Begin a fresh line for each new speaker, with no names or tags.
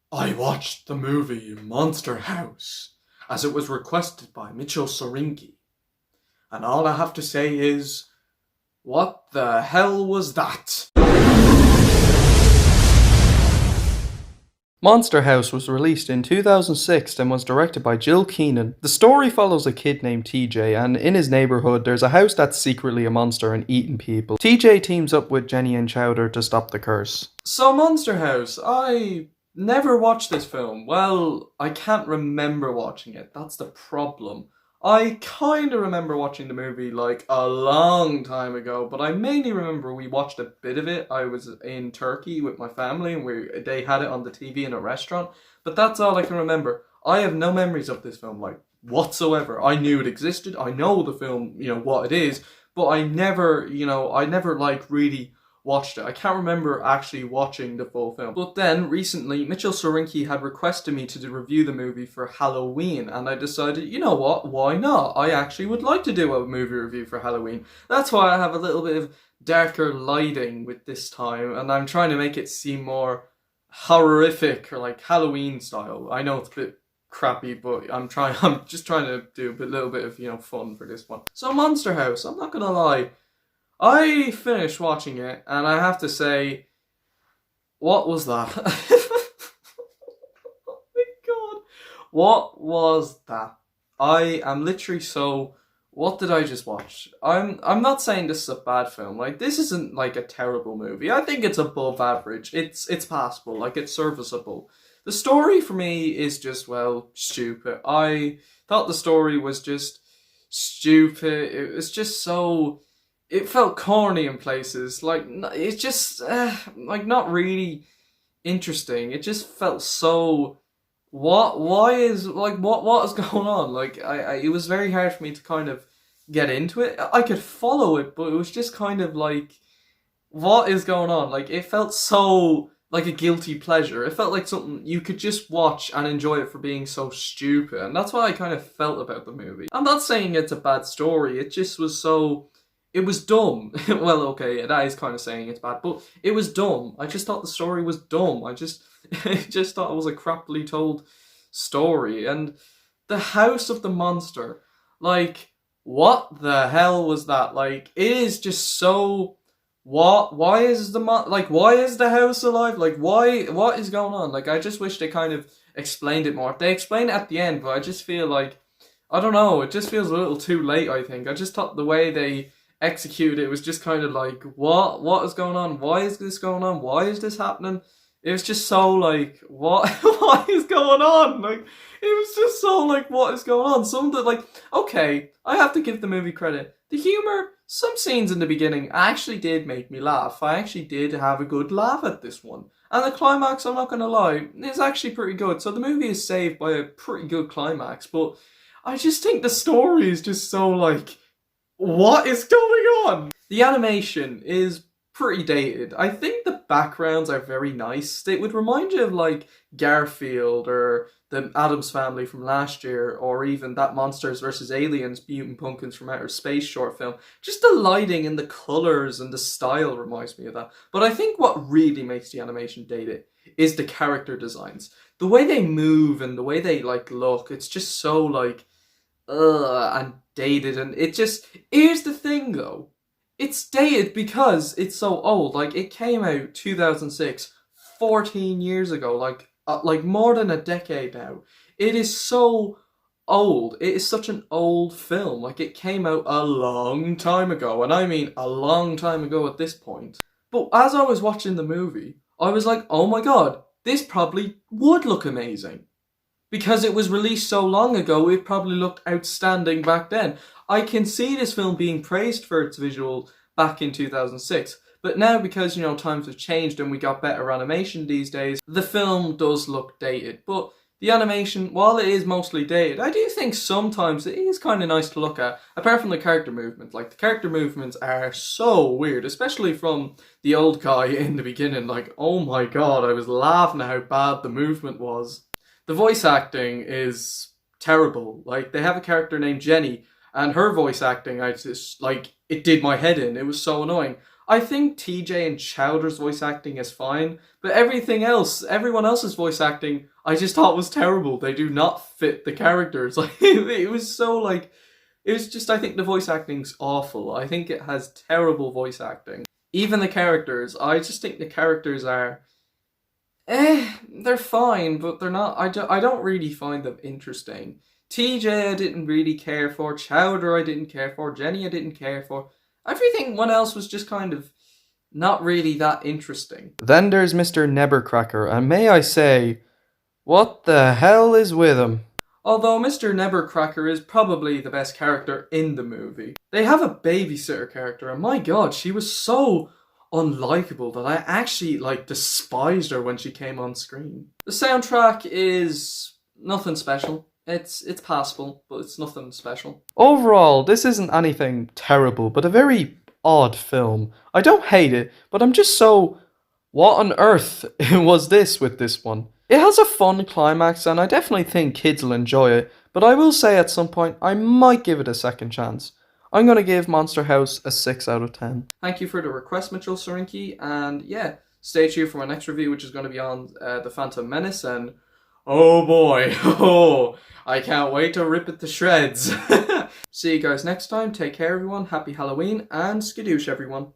I watched the movie Monster House as it was requested by Mitchell Sorinki, and all I have to say is, what the hell was that? Monster House was released in 2006 and was directed by Jill Keenan. The story follows a kid named TJ, and in his neighborhood there's a house that's secretly a monster and eating people. TJ teams up with Jenny and Chowder to stop the curse. So Monster House, I never watched this film. Well, I can't remember watching it. That's the problem. I kind of remember watching the movie like a long time ago, but I mainly remember we watched a bit of it. I was in Turkey with my family and they had it on the TV in a restaurant, but that's all I can remember. I have no memories of this film, like, whatsoever. I knew it existed. I know the film, what it is, but I never, like really watched it. I can't remember actually watching the full film. But then, recently, Mitchell Sorinki had requested me to review the movie for Halloween, and I decided, you know what, why not? I actually would like to do a movie review for Halloween. That's why I have a little bit of darker lighting with this time, and I'm trying to make it seem more horrific, or like Halloween style. I know it's a bit crappy, but I'm just trying to do a little bit of, fun for this one. So Monster House, I'm not gonna lie, I finished watching it, and I have to say, what was that? Oh my god. What was that? I am literally so... What did I just watch? I'm not saying this is a bad film. Like, this isn't like a terrible movie. I think it's above average. It's passable. Like, it's serviceable. The story for me is just, well, stupid. I thought the story was just stupid. It was just so... It felt corny in places. Like, it's just, like, not really interesting. It just felt so... What is going on? Like, it was very hard for me to kind of get into it. I could follow it, but it was just kind of like, what is going on? Like, it felt so like a guilty pleasure. It felt like something you could just watch and enjoy it for being so stupid. And that's what I kind of felt about the movie. I'm not saying it's a bad story. It just was so... It was dumb. Well, okay, that is kind of saying it's bad, but it was dumb. I just thought the story was dumb. I just thought it was a crappily told story. And the House of the Monster, like, what the hell was that? Like, it is just so... Why is why is the house alive? Like, what is going on? Like, I just wish they kind of explained it more. They explained it at the end, but I just feel like, I don't know, it just feels a little too late, I think. I just thought the way they executed it was just kind of like, what is going on? Why is this going on? Why is this happening? It was just so like, what is going on? Like, it was just so like, what is going on? Some of the, like, okay, I have to give the movie credit. The humor, some scenes in the beginning actually did make me laugh. I actually did have a good laugh at this one. And the climax, I'm not gonna lie, is actually pretty good. So the movie is saved by a pretty good climax, but I just think the story is just so like, what is going on? The animation is pretty dated. I think the backgrounds are very nice. They would remind you of like Garfield or the Addams Family from last year, or even that Monsters vs. Aliens Mutant Pumpkins from Outer Space short film. Just the lighting and the colours and the style reminds me of that. But I think what really makes the animation dated is the character designs. The way they move and the way they like look, it's just so like, and dated, and it just... Here's the thing though, it's dated because it's so old. Like, it came out 2006, 14 years ago, like more than a decade now. It is so old. It is such an old film. Like, it came out a long time ago, and I mean a long time ago at this point. But as I was watching the movie, I was like, oh my god, this probably would look amazing. Because it was released so long ago, it probably looked outstanding back then. I can see this film being praised for its visual back in 2006. But now, because, times have changed and we got better animation these days, the film does look dated. But the animation, while it is mostly dated, I do think sometimes it is kind of nice to look at. Apart from the character movements. Like, the character movements are so weird, especially from the old guy in the beginning. Like, oh my god, I was laughing at how bad the movement was. The voice acting is terrible. Like, they have a character named Jenny, and her voice acting, I just, like, it did my head in. It was so annoying. I think TJ and Chowder's voice acting is fine, but everyone else's voice acting, I just thought was terrible. They do not fit the characters. Like it was so like, it was just, I think the voice acting's awful. I think it has terrible voice acting. Even the characters, I just think the characters are, they're fine, but they're not. I don't really find them interesting. TJ I didn't really care for. Chowder I didn't care for. Jenny I didn't care for. Everyone else was just kind of not really that interesting. Then there's Mr. Nebercracker, and may I say, what the hell is with him? Although Mr. Nebercracker is probably the best character in the movie. They have a babysitter character, and my god, she was so unlikable that I actually despised her when she came on screen. The soundtrack is nothing special. It's passable, but it's nothing special. Overall, this isn't anything terrible, but a very odd film. I don't hate it, but I'm just so... What on earth was this with this one? It has a fun climax, and I definitely think kids will enjoy it, but I will say at some point I might give it a second chance. I'm going to give Monster House a 6 out of 10. Thank you for the request, Mitchell Sorinki, and yeah, stay tuned for my next review, which is going to be on The Phantom Menace, and oh boy, I can't wait to rip it to shreds. See you guys next time, take care everyone, happy Halloween, and skadoosh everyone.